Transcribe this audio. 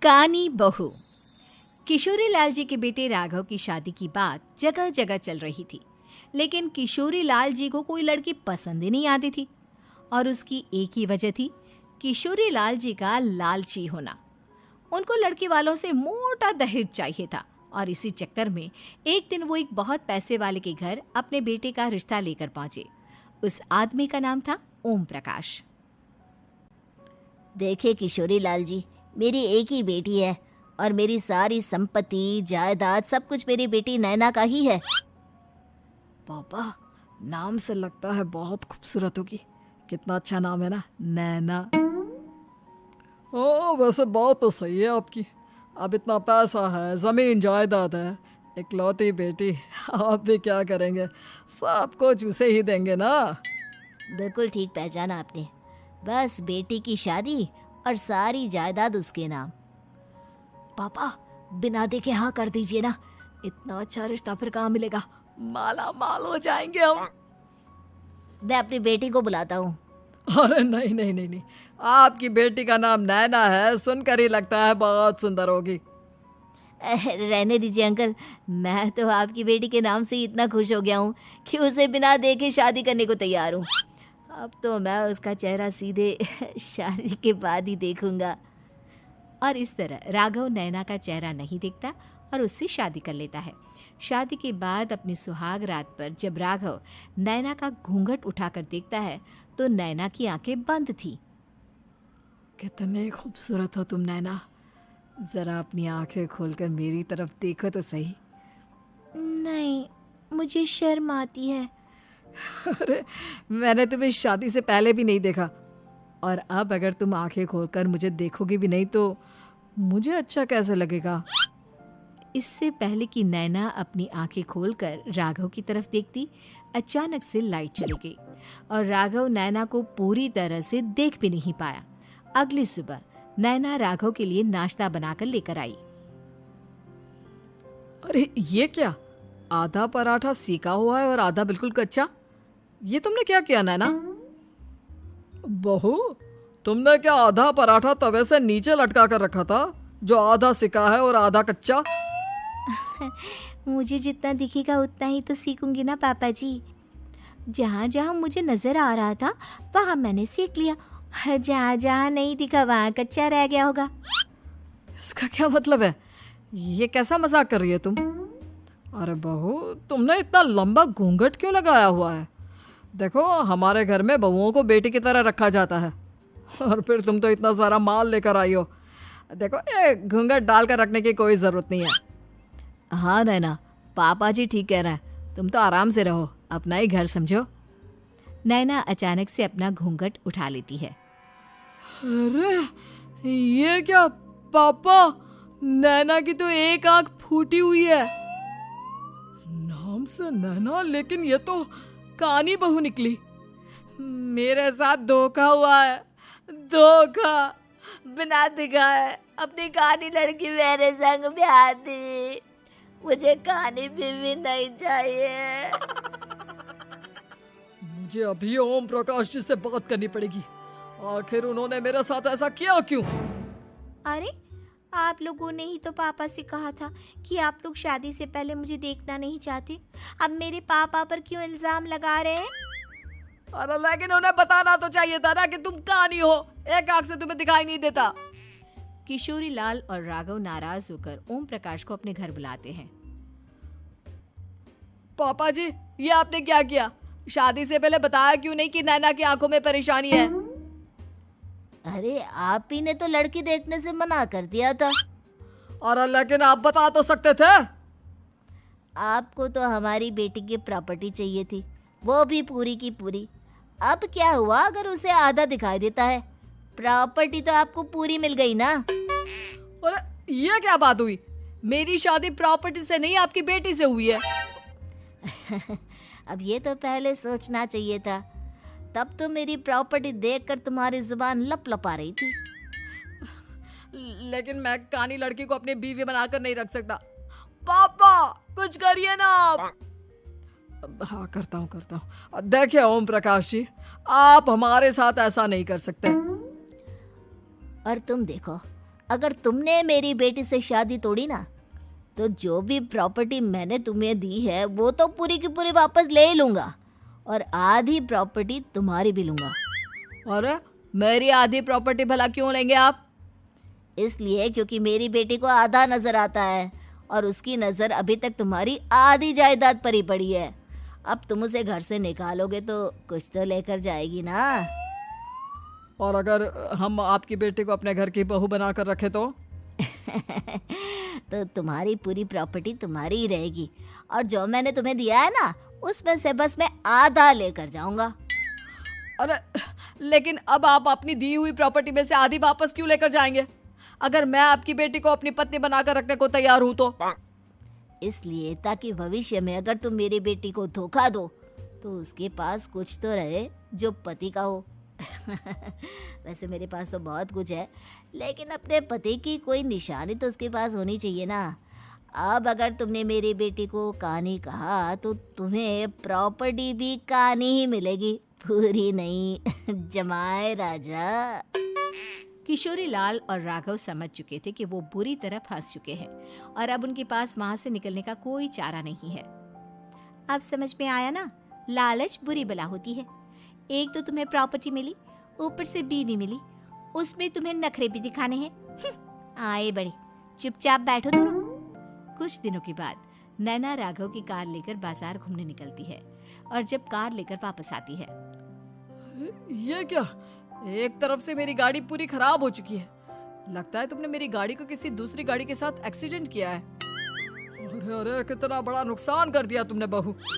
कानी बहू। किशोरी लाल जी के बेटे राघव की शादी की बात जगह जगह चल रही थी, लेकिन किशोरी लाल जी को कोई लड़की पसंद ही नहीं आती थी। और उसकी एक ही वजह थी, किशोरी लाल जी का लालची होना। उनको लड़की वालों से मोटा दहेज चाहिए था और इसी चक्कर में एक दिन वो एक बहुत पैसे वाले के घर अपने बेटे का रिश्ता लेकर पहुंचे। उस आदमी का नाम था ओम प्रकाश। देखे किशोरी लाल जी, मेरी एक ही बेटी है और मेरी सारी संपत्ति जायदाद सब कुछ मेरी बेटी नैना का ही है। पापा, नाम से लगता है बहुत खूबसूरत होगी। कितना अच्छा नाम है ना, नैना। ओ, वैसे बात तो सही है आपकी। अब इतना पैसा है, जमीन जायदाद है, इकलौती बेटी, आप भी क्या करेंगे? सब कुछ उसे ही देंगे ना। बिल्कुल ठीक पहचाना आपने। बस बेटी की शादी और सारी जायदाद उसके नाम। पापा, बिना देखे हाँ कर दीजिए ना। इतना अच्छा रिश्ता फिर कहाँ मिलेगा? माला माल हो जाएंगे हम। मैं अपनी बेटी को बुलाता हूँ। अरे नहीं नहीं नहीं नहीं, आपकी बेटी का नाम नैना है, सुनकर ही लगता है बहुत सुंदर होगी। रहने दीजिए अंकल, मैं तो आपकी बेटी के नाम से ही इतना खुश हो गया हूँ कि उसे बिना देखे शादी करने को तैयार हूँ। अब तो मैं उसका चेहरा सीधे शादी के बाद ही देखूंगा। और इस तरह राघव नैना का चेहरा नहीं देखता और उससे शादी कर लेता है। शादी के बाद अपनी सुहाग रात पर जब राघव नैना का घूंघट उठाकर देखता है तो नैना की आंखें बंद थी। कितनी खूबसूरत हो तुम नैना, जरा अपनी आंखें खोलकर मेरी तरफ देखो तो सही। नहीं, मुझे शर्म आती है। अरे, मैंने तुम्हें शादी से पहले भी नहीं देखा, और अब अगर तुम आंखें खोलकर मुझे देखोगी भी नहीं तो मुझे अच्छा कैसे लगेगा? इससे पहले कि नैना अपनी आंखें खोलकर राघव की तरफ देखती, अचानक से लाइट चली गई और राघव नैना को पूरी तरह से देख भी नहीं पाया। अगली सुबह नैना राघव के लिए नाश्ता बनाकर लेकर आई। अरे ये क्या, आधा पराठा सीका हुआ है और आधा बिल्कुल कच्चा। ये तुमने क्या किया नैना? बहू, तुमने क्या आधा पराठा तवे से नीचे लटका कर रखा था, जो आधा सिका है और आधा कच्चा? मुझे जितना दिखेगा उतना ही तो सीखूंगी ना पापा जी। जहाँ जहाँ मुझे नजर आ रहा था वहाँ मैंने सीख लिया, और जहाँ जहाँ नहीं दिखा वहाँ कच्चा रह गया होगा। इसका क्या मतलब है? ये कैसा मजाक कर रही है तुम? अरे बहू, तुमने इतना लंबा घूंघट क्यों लगाया हुआ है? देखो, हमारे घर में बहुओं को बेटी की तरह रखा जाता है, और फिर तुम तो इतना सारा माल लेकर आई हो। देखो, ये घूंघट डालकर रखने की कोई ज़रूरत नहीं है। हाँ नैना, पापा जी ठीक कह रहे हैं, तुम तो आराम से रहो, अपना ही घर समझो। नैना अचानक से अपना घूंघट उठा लेती है। अरे ये क्या पापा, नैना की तो एक आंख फूटी हुई है। नाम से नैना, लेकिन ये तो कानी बहू निकली। मेरे साथ धोखा हुआ है, धोखा। बिना दिखाए अपनी कानी लड़की मेरे संग ब्याह दी। मुझे कानी बीवी नहीं चाहिए। मुझे अभी ओम प्रकाश जी से बात करनी पड़ेगी। आखिर उन्होंने मेरे साथ ऐसा किया क्यों? अरे, आप लोगों ने ही तो पापा से कहा था कि आप लोग शादी से पहले मुझे देखना नहीं चाहते। अब मेरे पापा पर क्यों इल्जाम लगा रहे हैं? अरे लेकिन उन्हें बताना तो चाहिए था ना कि तुम कानी हो, एक आंख से तुम्हें दिखाई नहीं देता। किशोरी लाल और राघव नाराज होकर ओम प्रकाश को अपने घर बुलाते हैं। पापा जी, ये आपने क्या किया? शादी से पहले बताया क्यों नहीं कि नैना की आंखों में परेशानी है? अरे, आप ही ने तो लड़की देखने से मना कर दिया था। अरे लेकिन आप बता तो सकते थे। आपको तो हमारी बेटी की प्रॉपर्टी चाहिए थी, वो भी पूरी की पूरी। अब क्या हुआ अगर उसे आधा दिखाई देता है? प्रॉपर्टी तो आपको पूरी मिल गई ना। अरे ये क्या बात हुई? मेरी शादी प्रॉपर्टी से नहीं, आपकी बेटी से हुई है। अब ये तो पहले सोचना चाहिए था, तब तो मेरी प्रॉपर्टी देखकर तुम्हारी जुबान लप लपा रही थी। लेकिन मैं कानी लड़की को अपनी बीवी बनाकर नहीं रख सकता। पापा, कुछ करिए ना आप। हाँ, करता हूँ। देखिए ओम प्रकाश जी, आप हमारे साथ ऐसा नहीं कर सकते। और तुम देखो, अगर तुमने मेरी बेटी से शादी तोड़ी ना, तो जो भी प्रॉपर्टी मैंने तुम्हें दी है वो तो पूरी की पूरी वापस ले ही लूँगा, और आधी प्रॉपर्टी तुम्हारी भी लूँगा। अरे मेरी आधी प्रॉपर्टी भला क्यों लेंगे आप? इसलिए क्योंकि मेरी बेटी को आधा नजर आता है और उसकी नज़र अभी तक तुम्हारी आधी जायदाद पर ही पड़ी है। अब तुम उसे घर से निकालोगे तो कुछ तो लेकर जाएगी ना। और अगर हम आपकी बेटी को अपने घर की बहू बना कर रखे तो? तो तुम्हारी पूरी प्रॉपर्टी तुम्हारी ही रहेगी, और जो मैंने तुम्हें दिया है ना, उसमें से बस मैं आधा लेकर जाऊंगा। अरे लेकिन अब आप अपनी दी हुई प्रॉपर्टी में से आधी वापस क्यों लेकर जाएंगे? अगर मैं आपकी बेटी को अपनी पत्नी बनाकर रखने को तैयार हूं तो? इसलिए ताकि भविष्य में अगर तुम मेरी बेटी को धोखा दो तो उसके पास कुछ तो रहे जो पति का हो। वैसे मेरे पास तो बहुत कुछ है, लेकिन अपने पति की कोई निशानी तो उसके पास होनी चाहिए ना। अब अगर तुमने मेरी बेटी को कानी कहा तो तुम्हें प्रॉपर्टी भी कानी ही मिलेगी, पूरी नहीं। जमाए राजा। किशोरी लाल और राघव समझ चुके थे कि वो बुरी तरह फंस चुके हैं और अब उनके पास वहां से निकलने का कोई चारा नहीं है। अब समझ में आया ना, लालच बुरी बला होती है। एक तो तुम्हें प्रॉपर्टी मिली, ऊपर से बीवी मिली, उसमें तुम्हें नखरे भी दिखाने हैं। आए बड़े, चुपचाप बैठो दोनों। कुछ दिनों के बाद नैना राघव की कार लेकर बाजार घूमने निकलती है और जब कार लेकर वापस आती है, ये क्या? एक तरफ से मेरी गाड़ी पूरी खराब हो चुकी है। लगता है तुमने मेरी गाड़ी को किसी दूसरी गाड़ी के साथ एक्सीडेंट किया है। अरे अरे, कितना बड़ा नुकसान कर दिया तुमने बहू।